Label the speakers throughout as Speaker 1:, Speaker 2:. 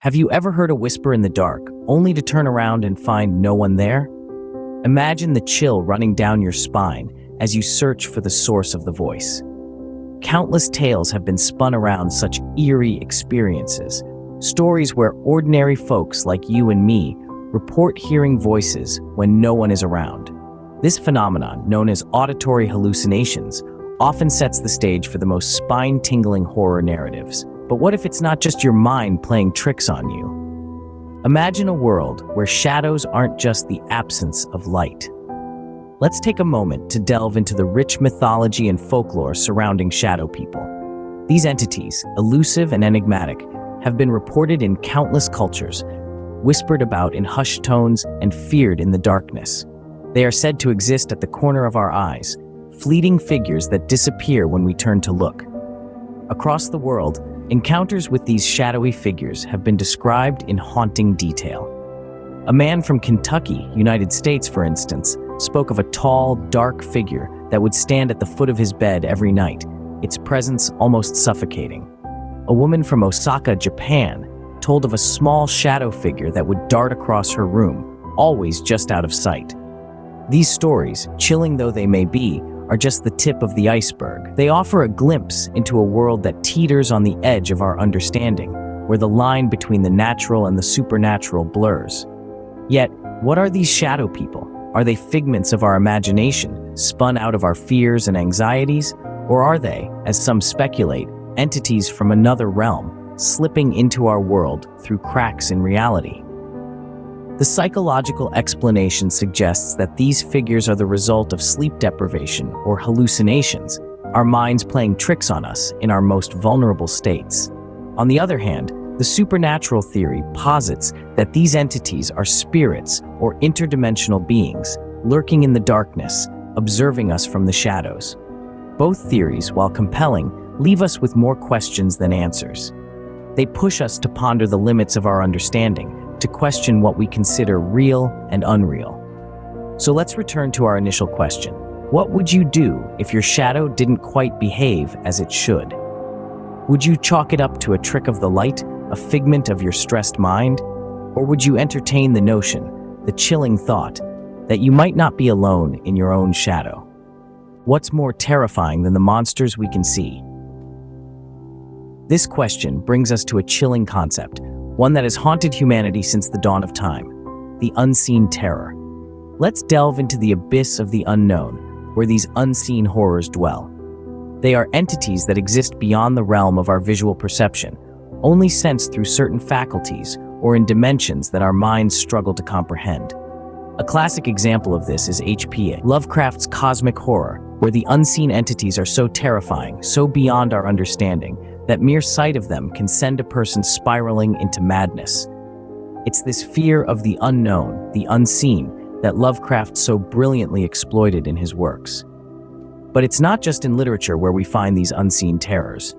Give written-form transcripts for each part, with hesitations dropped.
Speaker 1: Have you ever heard a whisper in the dark, only to turn around and find no one there? Imagine the chill running down your spine as you search for the source of the voice. Countless tales have been spun around such eerie experiences, stories where ordinary folks like you and me report hearing voices when no one is around. This phenomenon, known as auditory hallucinations, often sets the stage for the most spine-tingling horror narratives. But what if it's not just your mind playing tricks on you? Imagine a world where shadows aren't just the absence of light. Let's take a moment to delve into the rich mythology and folklore surrounding shadow people. These entities, elusive and enigmatic, have been reported in countless cultures, whispered about in hushed tones and feared in the darkness. They are said to exist at the corner of our eyes, fleeting figures that disappear when we turn to look. Across the world, encounters with these shadowy figures have been described in haunting detail. A man from Kentucky, United States, for instance, spoke of a tall, dark figure that would stand at the foot of his bed every night, its presence almost suffocating. A woman from Osaka, Japan, told of a small shadow figure that would dart across her room, always just out of sight. These stories, chilling though they may be, are just the tip of the iceberg. They offer a glimpse into a world that teeters on the edge of our understanding, where the line between the natural and the supernatural blurs. Yet, what are these shadow people? Are they figments of our imagination, spun out of our fears and anxieties? Or are they, as some speculate, entities from another realm, slipping into our world through cracks in reality? The psychological explanation suggests that these figures are the result of sleep deprivation or hallucinations, our minds playing tricks on us in our most vulnerable states. On the other hand, the supernatural theory posits that these entities are spirits or interdimensional beings lurking in the darkness, observing us from the shadows. Both theories, while compelling, leave us with more questions than answers. They push us to ponder the limits of our understanding, to question what we consider real and unreal. So let's return to our initial question. What would you do if your shadow didn't quite behave as it should? Would you chalk it up to a trick of the light, a figment of your stressed mind? Or would you entertain the notion, the chilling thought, that you might not be alone in your own shadow? What's more terrifying than the monsters we can see? This question brings us to a chilling concept, one that has haunted humanity since the dawn of time: the unseen terror. Let's delve into the abyss of the unknown, where these unseen horrors dwell. They are entities that exist beyond the realm of our visual perception, only sensed through certain faculties or in dimensions that our minds struggle to comprehend. A classic example of this is H.P. Lovecraft's cosmic horror, where the unseen entities are so terrifying, so beyond our understanding, that mere sight of them can send a person spiraling into madness. It's this fear of the unknown, the unseen, that Lovecraft so brilliantly exploited in his works. But it's not just in literature where we find these unseen terrors.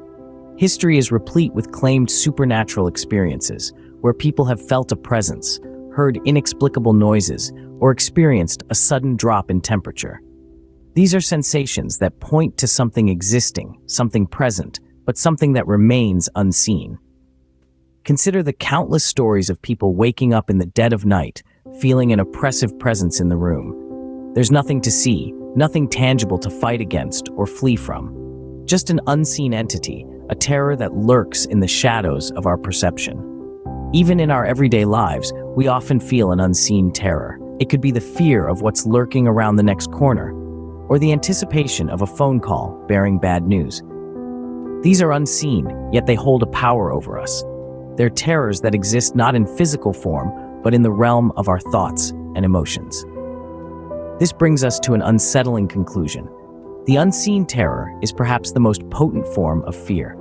Speaker 1: History is replete with claimed supernatural experiences, where people have felt a presence, heard inexplicable noises, or experienced a sudden drop in temperature. These are sensations that point to something existing, something present, but something that remains unseen. Consider the countless stories of people waking up in the dead of night, feeling an oppressive presence in the room. There's nothing to see, nothing tangible to fight against or flee from. Just an unseen entity, a terror that lurks in the shadows of our perception. Even in our everyday lives, we often feel an unseen terror. It could be the fear of what's lurking around the next corner, or the anticipation of a phone call bearing bad news. These are unseen, yet they hold a power over us. They're terrors that exist not in physical form, but in the realm of our thoughts and emotions. This brings us to an unsettling conclusion. The unseen terror is perhaps the most potent form of fear.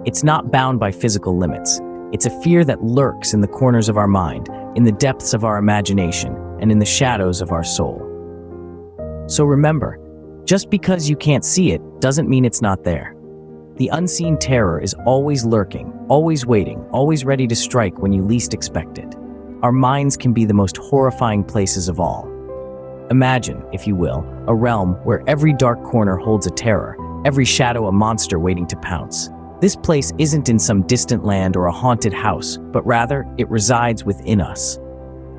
Speaker 1: It's not bound by physical limits. It's a fear that lurks in the corners of our mind, in the depths of our imagination, and in the shadows of our soul. So remember, just because you can't see it doesn't mean it's not there. The unseen terror is always lurking, always waiting, always ready to strike when you least expect it. Our minds can be the most horrifying places of all. Imagine, if you will, a realm where every dark corner holds a terror, every shadow a monster waiting to pounce. This place isn't in some distant land or a haunted house, but rather it resides within us.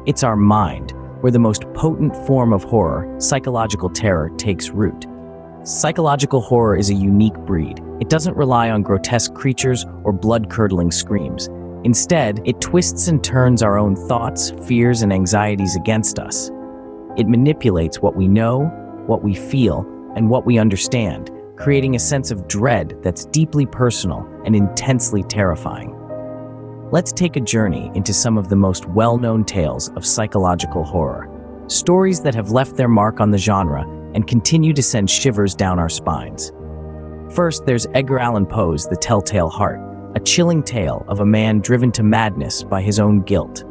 Speaker 1: It's our mind, where the most potent form of horror, psychological terror, takes root. Psychological horror is a unique breed. It doesn't rely on grotesque creatures or blood-curdling screams. Instead, it twists and turns our own thoughts, fears, and anxieties against us. It manipulates what we know, what we feel, and what we understand, creating a sense of dread that's deeply personal and intensely terrifying. Let's take a journey into some of the most well-known tales of psychological horror, stories that have left their mark on the genre and continue to send shivers down our spines. First, there's Edgar Allan Poe's The Telltale Heart, a chilling tale of a man driven to madness by his own guilt.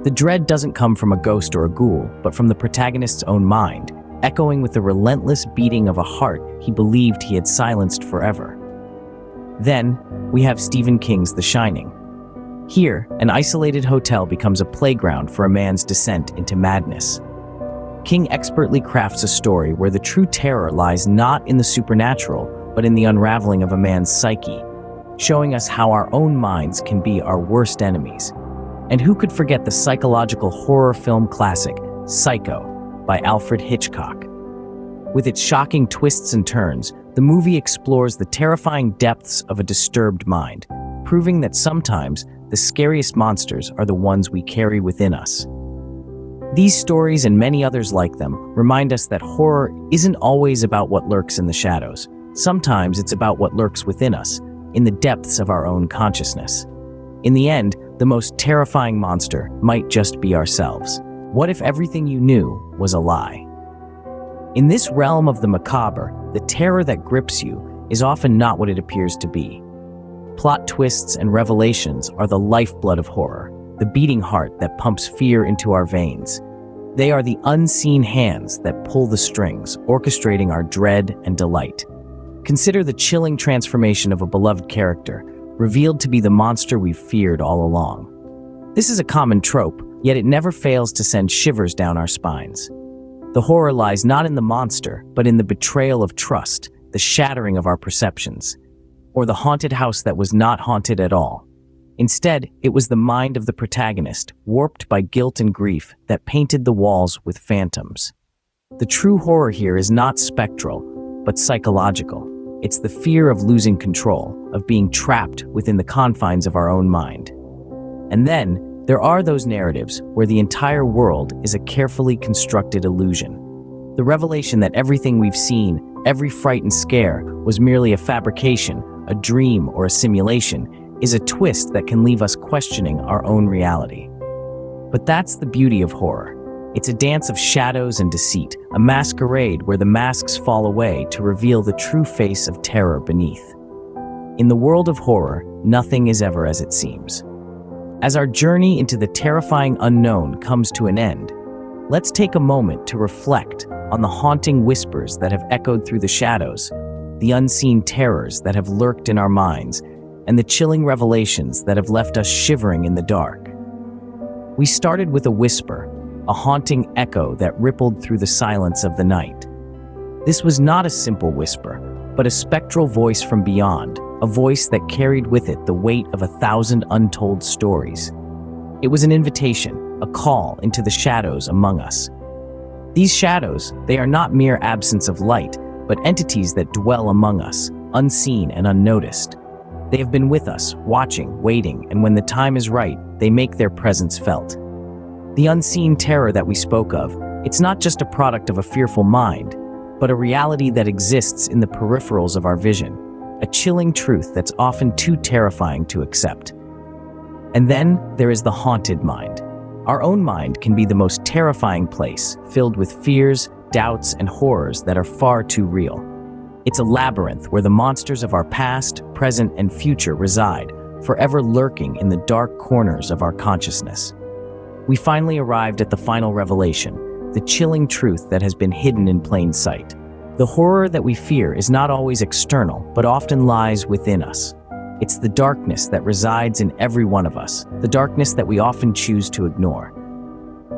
Speaker 1: The dread doesn't come from a ghost or a ghoul, but from the protagonist's own mind, echoing with the relentless beating of a heart he believed he had silenced forever. Then, we have Stephen King's The Shining. Here, an isolated hotel becomes a playground for a man's descent into madness. King expertly crafts a story where the true terror lies not in the supernatural, but in the unraveling of a man's psyche, showing us how our own minds can be our worst enemies. And who could forget the psychological horror film classic, Psycho, by Alfred Hitchcock? With its shocking twists and turns, the movie explores the terrifying depths of a disturbed mind, proving that sometimes the scariest monsters are the ones we carry within us. These stories and many others like them remind us that horror isn't always about what lurks in the shadows. Sometimes it's about what lurks within us, in the depths of our own consciousness. In the end, the most terrifying monster might just be ourselves. What if everything you knew was a lie? In this realm of the macabre, the terror that grips you is often not what it appears to be. Plot twists and revelations are the lifeblood of horror, the beating heart that pumps fear into our veins. They are the unseen hands that pull the strings, orchestrating our dread and delight. Consider the chilling transformation of a beloved character, revealed to be the monster we've feared all along. This is a common trope, yet it never fails to send shivers down our spines. The horror lies not in the monster, but in the betrayal of trust, the shattering of our perceptions, or the haunted house that was not haunted at all. Instead, it was the mind of the protagonist, warped by guilt and grief, that painted the walls with phantoms. The true horror here is not spectral, but psychological. It's the fear of losing control, of being trapped within the confines of our own mind. And then, there are those narratives where the entire world is a carefully constructed illusion. The revelation that everything we've seen, every fright and scare, was merely a fabrication, a dream, or a simulation, is a twist that can leave us questioning our own reality. But that's the beauty of horror. It's a dance of shadows and deceit, a masquerade where the masks fall away to reveal the true face of terror beneath. In the world of horror, nothing is ever as it seems. As our journey into the terrifying unknown comes to an end, let's take a moment to reflect on the haunting whispers that have echoed through the shadows, the unseen terrors that have lurked in our minds, and the chilling revelations that have left us shivering in the dark. We started with a whisper, a haunting echo that rippled through the silence of the night. This was not a simple whisper, but a spectral voice from beyond, a voice that carried with it the weight of 1,000 untold stories. It was an invitation, a call into the shadows among us. These shadows, they are not mere absence of light, but entities that dwell among us, unseen and unnoticed. They have been with us, watching, waiting, and when the time is right, they make their presence felt. The unseen terror that we spoke of, it's not just a product of a fearful mind, but a reality that exists in the peripherals of our vision, a chilling truth that's often too terrifying to accept. And then there is the haunted mind. Our own mind can be the most terrifying place, filled with fears, doubts, and horrors that are far too real. It's a labyrinth where the monsters of our past, present, and future reside, forever lurking in the dark corners of our consciousness. We finally arrived at the final revelation, the chilling truth that has been hidden in plain sight. The horror that we fear is not always external, but often lies within us. It's the darkness that resides in every one of us, the darkness that we often choose to ignore.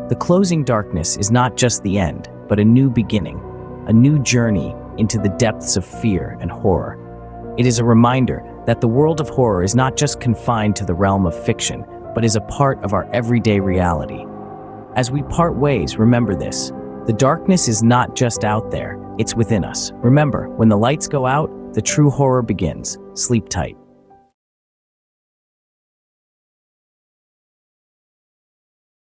Speaker 1: The closing darkness is not just the end, but a new beginning, a new journey into the depths of fear and horror. It is a reminder that the world of horror is not just confined to the realm of fiction, but is a part of our everyday reality. As we part ways, remember this: the darkness is not just out there, it's within us. Remember, when the lights go out, the true horror begins. Sleep tight.